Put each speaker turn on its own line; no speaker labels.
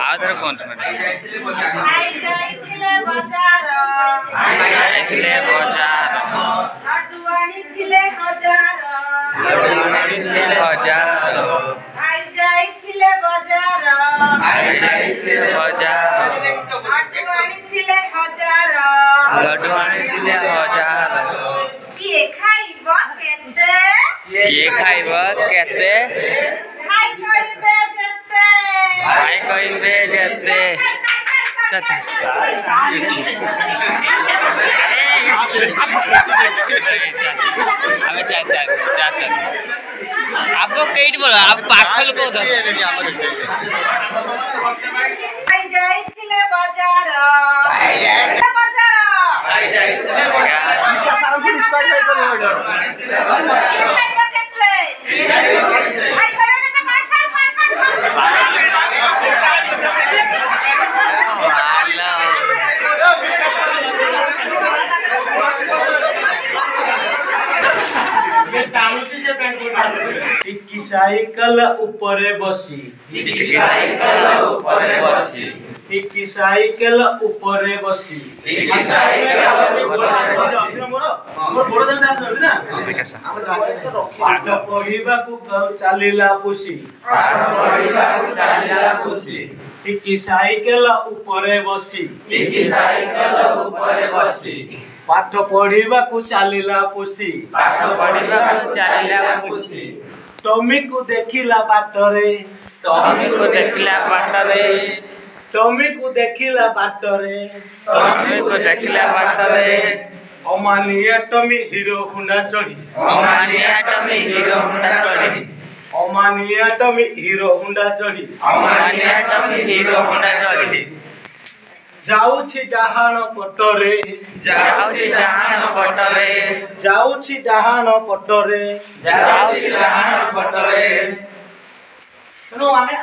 author कौन तुम्हें ये खाइब केते भाई कहबे जेते चाचा हमें चाचा चाचा आप लोग कई बोला आप पागल को दो
टिकी साइकिल ऊपरे बसी टिकी साइकिल ऊपरे बसी पाठ पढ़िबाकू चलिला पुसी टिकी साइकिल ऊपरे बसी पाठ पढ़िबाकू चलिला पुसी टमी को देखिला बाटरे अमानिया टमी हीरो हुंडा चढ़ी जाउछि डहाण पटरे तेणु आमे